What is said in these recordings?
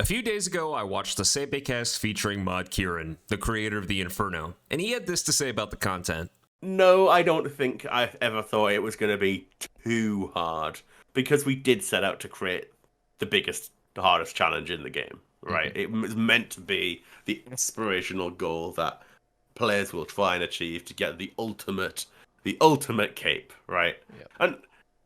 A few days ago, I watched the Sebecast featuring Mod Kieran, the creator of the Inferno, and he had this to say about the content. No, I don't think I ever thought it was going to be too hard, because we did set out to create the hardest challenge in the game, right? It was meant to be the aspirational goal that players will try and achieve to get the ultimate cape, right? Yep. And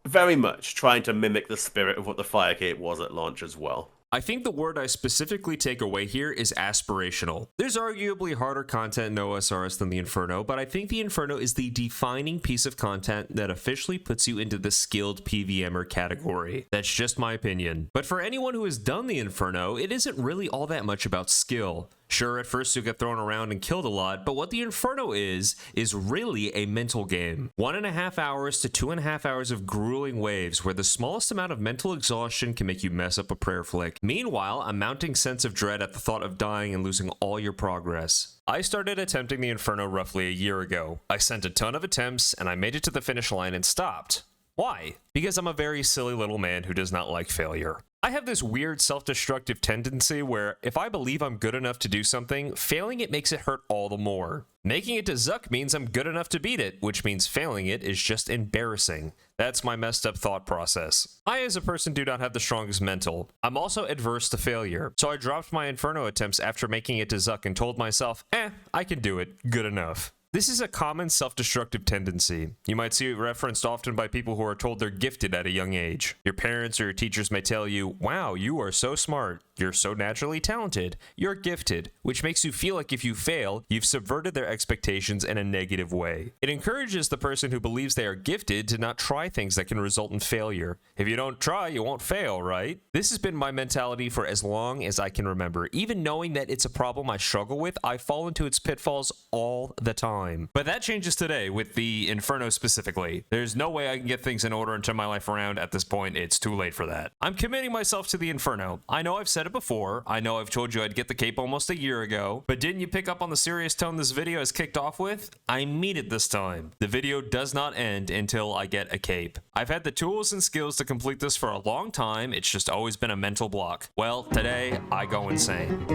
very much trying to mimic the spirit of what the Fire Cape was at launch as well. I think the word I specifically take away here is aspirational. There's arguably harder content in OSRS than the Inferno, but I think the Inferno is the defining piece of content that officially puts you into the skilled PvMer category. That's just my opinion. But for anyone who has done the Inferno, it isn't really all that much about skill. Sure, at first you'll get thrown around and killed a lot, but what the Inferno is really a mental game. 1.5 hours to 2.5 hours of grueling waves where the smallest amount of mental exhaustion can make you mess up a prayer flick. Meanwhile, a mounting sense of dread at the thought of dying and losing all your progress. I started attempting the Inferno roughly a year ago. I sent a ton of attempts, and I made it to the finish line and stopped. Why? Because I'm a very silly little man who does not like failure. I have this weird self-destructive tendency where if I believe I'm good enough to do something, failing it makes it hurt all the more. Making it to Zuck means I'm good enough to beat it, which means failing it is just embarrassing. That's my messed up thought process. I as a person do not have the strongest mental. I'm also adverse to failure, so I dropped my Inferno attempts after making it to Zuck and told myself, I can do it, good enough. This is a common self-destructive tendency. You might see it referenced often by people who are told they're gifted at a young age. Your parents or your teachers may tell you, wow, you are so smart, you're so naturally talented, you're gifted, which makes you feel like if you fail, you've subverted their expectations in a negative way. It encourages the person who believes they are gifted to not try things that can result in failure. If you don't try, you won't fail, right? This has been my mentality for as long as I can remember. Even knowing that it's a problem I struggle with, I fall into its pitfalls all the time. But that changes today with the Inferno specifically. There's no way I can get things in order and turn my life around at this point. It's too late for that. I'm committing myself to the Inferno. I know I've said it before. I know I've told you I'd get the cape almost a year ago, but didn't you pick up on the serious tone this video has kicked off with? I mean it this time. The video does not end until I get a cape. I've had the tools and skills to complete this for a long time. It's just always been a mental block. Well, today I go insane.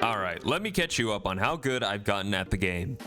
Alright, let me catch you up on how good I've gotten at the game.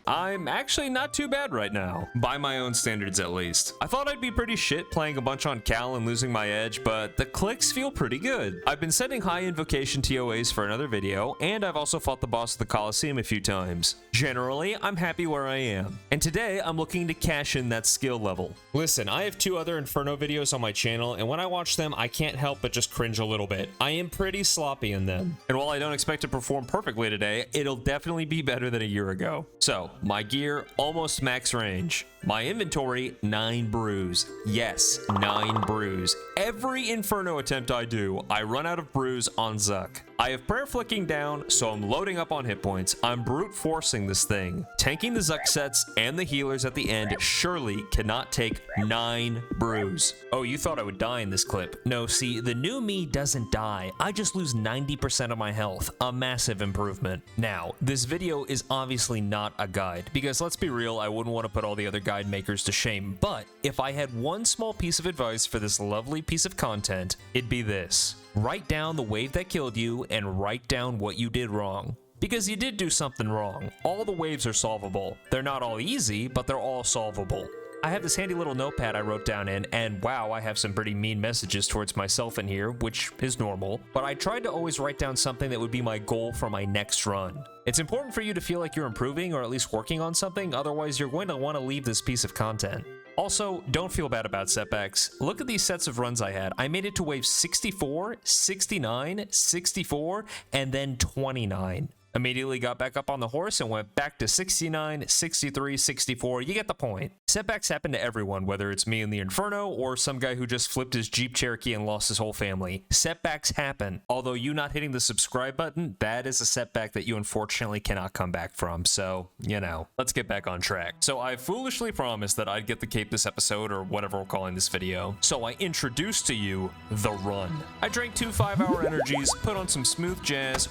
I'm actually not too bad right now, by my own standards at least. I thought I'd be pretty shit playing a bunch on Cal and losing my edge, but the clicks feel pretty good. I've been setting high invocation TOAs for another video, and I've also fought the boss of the Coliseum a few times. Generally, I'm happy where I am, and today I'm looking to cash in that skill level. Listen, I have 2 other Inferno videos on my channel, and when I watch them, I can't help but just cringe a little bit. I am pretty sloppy in them, and while I don't expect to perform perfectly today, it'll definitely be better than a year ago. So, my gear, almost max range. My inventory, 9 brews. Yes, 9 brews. Every Inferno attempt I do, I run out of brews on Zuck. I have prayer flicking down, so I'm loading up on hit points. I'm brute forcing this thing. Tanking the Zuck sets and the healers at the end surely cannot take 9 brews. Oh, you thought I would die in this clip. No, see, the new me doesn't die. I just lose 90% of my health. A massive improvement. Now, this video is obviously not a guide, because let's be real, I wouldn't want to put all the other guide makers to shame, but if I had one small piece of advice for this lovely piece of content, it'd be this. Write down the wave that killed you and write down what you did wrong. Because you did do something wrong. All the waves are solvable. They're not all easy, but they're all solvable. I have this handy little notepad I wrote down in, and wow, I have some pretty mean messages towards myself in here, which is normal, but I tried to always write down something that would be my goal for my next run. It's important for you to feel like you're improving or at least working on something, otherwise you're going to want to leave this piece of content. Also, don't feel bad about setbacks. Look at these sets of runs I had. I made it to wave 64, 69, 64, and then 29. Immediately got back up on the horse and went back to 69, 63, 64. You get the point. Setbacks happen to everyone, whether it's me in the Inferno or some guy who just flipped his Jeep Cherokee and lost his whole family. Setbacks happen. Although you not hitting the subscribe button, that is a setback that you unfortunately cannot come back from. So, you know, let's get back on track. So I foolishly promised that I'd get the cape this episode, or whatever we're calling this video. So I introduced to you the run. I drank 2 5-hour energies, put on some smooth jazz,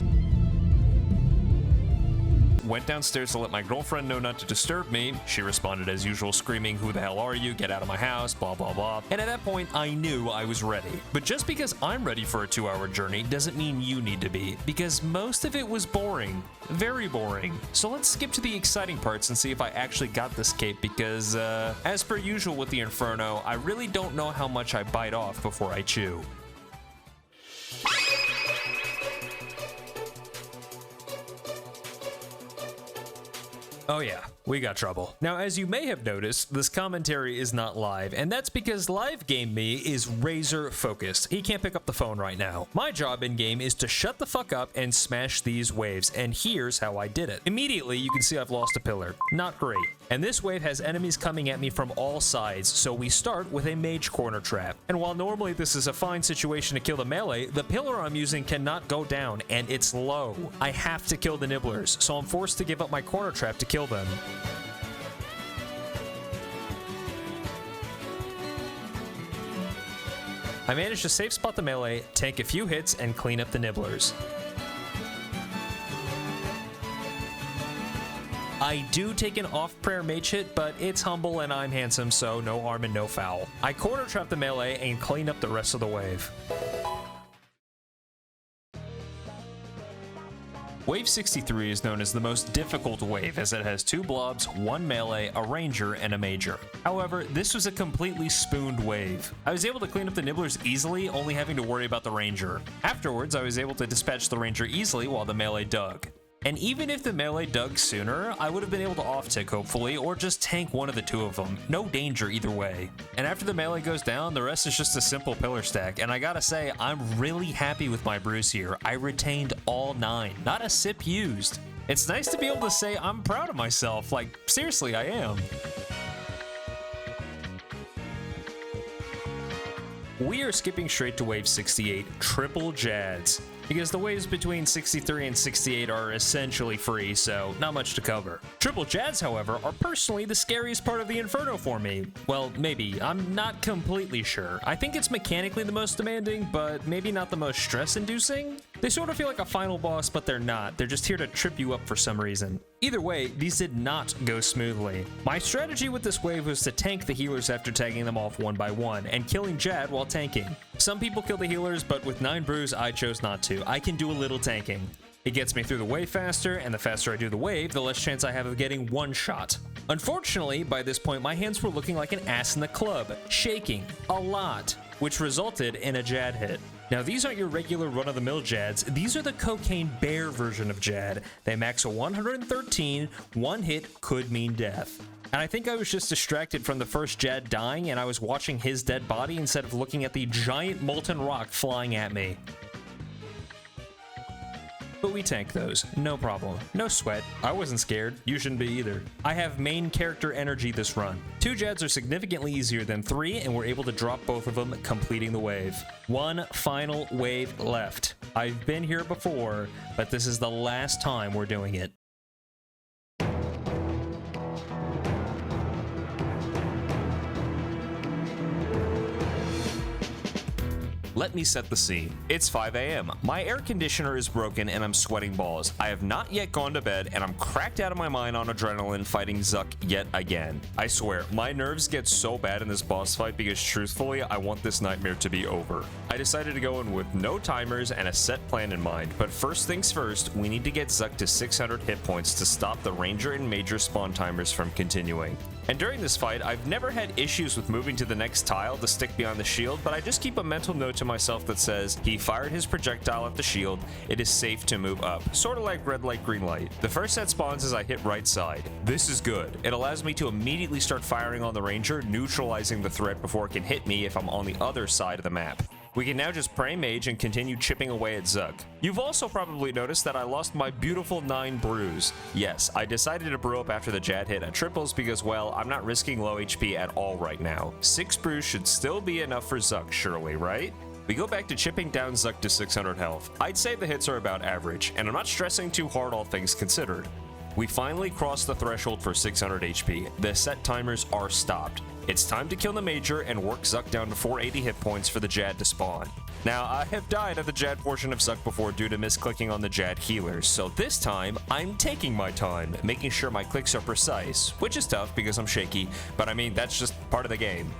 went downstairs to let my girlfriend know not to disturb me. She responded as usual, screaming, "Who the hell are you? Get out of my house," blah, blah, blah. And at that point, I knew I was ready. But just because I'm ready for a 2-hour journey doesn't mean you need to be, because most of it was boring. Very boring. So let's skip to the exciting parts and see if I actually got this cape, because, as per usual with the Inferno, I really don't know how much I bite off before I chew. Oh yeah, we got trouble. Now, as you may have noticed, this commentary is not live, and that's because live game me is razor focused. He can't pick up the phone right now. My job in game is to shut the fuck up and smash these waves, and here's how I did it. Immediately, you can see I've lost a pillar. Not great. And this wave has enemies coming at me from all sides, so we start with a mage corner trap. And while normally this is a fine situation to kill the melee, the pillar I'm using cannot go down, and it's low. I have to kill the nibblers, so I'm forced to give up my corner trap to kill them. I managed to safe spot the melee, tank a few hits, and clean up the nibblers. I do take an off-prayer mage hit, but it's humble and I'm handsome, so no harm and no foul. I corner trap the melee and clean up the rest of the wave. Wave 63 is known as the most difficult wave, as it has 2 blobs, 1 melee, a ranger, and a major. However, this was a completely spooned wave. I was able to clean up the nibblers easily, only having to worry about the ranger. Afterwards, I was able to dispatch the ranger easily while the melee dug. And even if the melee dug sooner, I would have been able to off-tick hopefully, or just tank one of the 2 of them. No danger either way. And after the melee goes down, the rest is just a simple pillar stack, and I gotta say, I'm really happy with my brews here. I retained all 9, not a sip used. It's nice to be able to say I'm proud of myself, like, seriously, I am. We are skipping straight to wave 68, triple Jads, because the waves between 63 and 68 are essentially free, so not much to cover. Triple Jads, however, are personally the scariest part of the Inferno for me. Well, maybe. I'm not completely sure. I think it's mechanically the most demanding, but maybe not the most stress-inducing? They sort of feel like a final boss, but they're not. They're just here to trip you up for some reason. Either way, these did not go smoothly. My strategy with this wave was to tank the healers after tagging them off one by one, and killing Jad while tanking. Some people kill the healers, but with 9 brews, I chose not to. I can do a little tanking. It gets me through the wave faster, and the faster I do the wave, the less chance I have of getting one shot. Unfortunately, by this point, my hands were looking like an ass in the club, shaking a lot, which resulted in a Jad hit. Now, these aren't your regular run-of-the-mill Jads. These are the cocaine bear version of Jad. They max a 113, one hit could mean death. And I think I was just distracted from the first Jad dying, and I was watching his dead body instead of looking at the giant molten rock flying at me. But we tank those, no problem. No sweat. I wasn't scared. You shouldn't be either. I have main character energy this run. 2 Jads are significantly easier than 3, and we're able to drop both of them, completing the wave. One final wave left. I've been here before, but this is the last time we're doing it. Let me set the scene. It's 5 a.m. My air conditioner is broken and I'm sweating balls. I have not yet gone to bed and I'm cracked out of my mind on adrenaline fighting Zuck yet again. I swear, my nerves get so bad in this boss fight because truthfully, I want this nightmare to be over. I decided to go in with no timers and a set plan in mind, but first things first, we need to get Zuck to 600 hit points to stop the Ranger and Major spawn timers from continuing. And during this fight, I've never had issues with moving to the next tile to stick beyond the shield, but I just keep a mental note to myself that says, he fired his projectile at the shield, it is safe to move up. Sort of like red light, green light. The first set spawns as I hit right side. This is good. It allows me to immediately start firing on the Ranger, neutralizing the threat before it can hit me if I'm on the other side of the map. We can now just pray mage and continue chipping away at Zuck. You've also probably noticed that I lost my beautiful 9 brews. Yes, I decided to brew up after the Jad hit at triples because, well, I'm not risking low HP at all right now. 6 brews should still be enough for Zuck, surely, right? We go back to chipping down Zuck to 600 health. I'd say the hits are about average, and I'm not stressing too hard all things considered. We finally crossed the threshold for 600 HP. The set timers are stopped. It's time to kill the Major and work Zuck down to 480 hit points for the Jad to spawn. Now, I have died at the Jad portion of Zuck before due to misclicking on the Jad healers, so this time, I'm taking my time, making sure my clicks are precise, which is tough because I'm shaky, but I mean, that's just part of the game.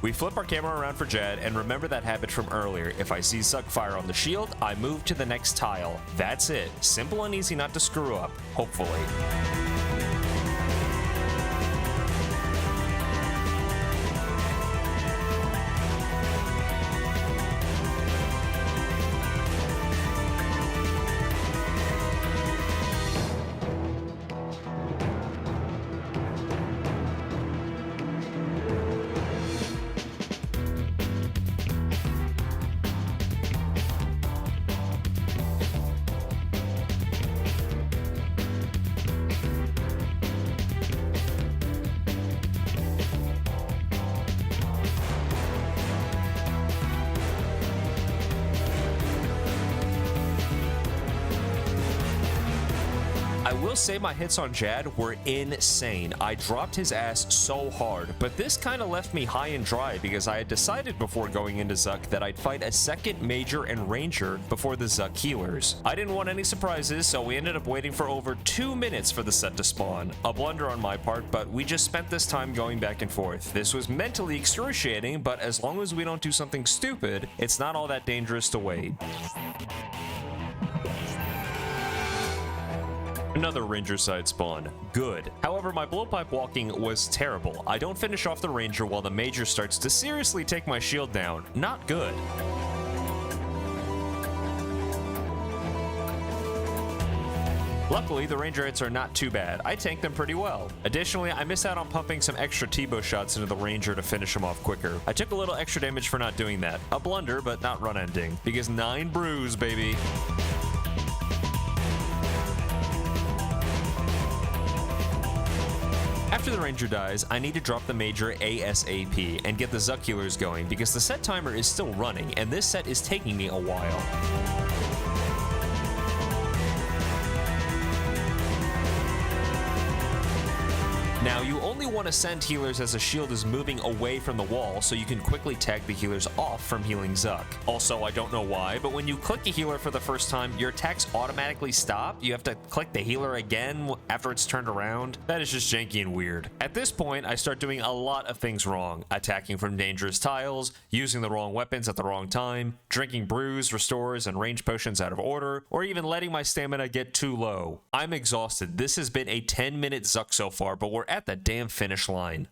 We flip our camera around for Jad, and remember that habit from earlier. If I see Zuck fire on the shield, I move to the next tile. That's it. Simple and easy not to screw up, hopefully. I will say my hits on Jad were insane. I dropped his ass so hard, but this kind of left me high and dry because I had decided before going into Zuck that I'd fight a second Major and Ranger before the Zuck healers. I didn't want any surprises, so we ended up waiting for over 2 minutes for the set to spawn. A blunder on my part, but we just spent this time going back and forth. This was mentally excruciating, but as long as we don't do something stupid, it's not all that dangerous to wait. Another Ranger side spawn. Good. However, my blowpipe walking was terrible. I don't finish off the Ranger while the Major starts to seriously take my shield down. Not good. Luckily, the Ranger hits are not too bad. I tanked them pretty well. Additionally, I missed out on pumping some extra T-bow shots into the Ranger to finish him off quicker. I took a little extra damage for not doing that. A blunder, but not run-ending. Because 9 brews, baby. After the Ranger dies, I need to drop the Major ASAP and get the Zuck healers going because the set timer is still running and this set is taking me a while. Now, you only want to send healers as a shield is moving away from the wall so you can quickly tag the healers off from healing Zuck. Also, I don't know why, but when you click a healer for the first time, your attacks automatically stop. You have to click the healer again after it's turned around. That is just janky and weird. At this point, I start doing a lot of things wrong. Attacking from dangerous tiles, using the wrong weapons at the wrong time, drinking brews, restores, and range potions out of order, or even letting my stamina get too low. I'm exhausted. This has been a 10-minute Zuck so far, but we're at the damn finish line.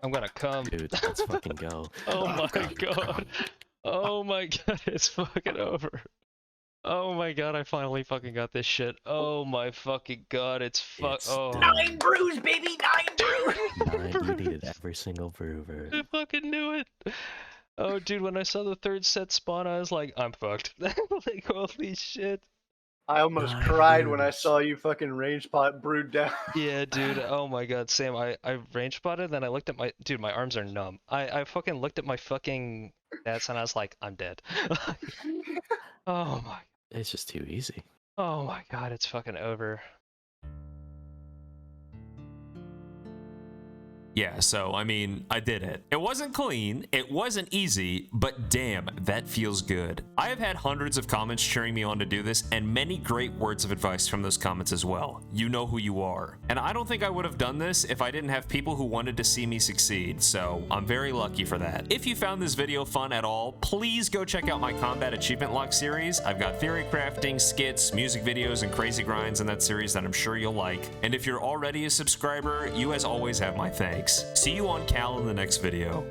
I'm gonna come. Dude, let's fucking go. Oh my god. Oh my god, it's fucking over. Oh my god, I finally fucking got this shit. Oh my fucking god, it's oh. done. 9 brews, baby, 9 brews. 9, you needed every single brewer. I fucking knew it. Oh dude, when I saw the third set spawn, I was like, I'm fucked. Like, holy shit. I almost Nice. cried when I saw you fucking range pot brewed down. Yeah, dude. Oh my god, Sam. I range spotted, then I looked at my dude. My arms are numb. I fucking looked at my fucking stats and I was like, I'm dead. Oh my. It's just too easy. Oh my god, it's fucking over. Yeah, so, I mean, I did it. It wasn't clean, it wasn't easy, but damn, that feels good. I have had hundreds of comments cheering me on to do this, and many great words of advice from those comments as well. You know who you are. And I don't think I would have done this if I didn't have people who wanted to see me succeed, so I'm very lucky for that. If you found this video fun at all, please go check out my Combat Achievement Lock series. I've got theory crafting, skits, music videos, and crazy grinds in that series that I'm sure you'll like. And if you're already a subscriber, you as always have my thanks. See you on Cal in the next video.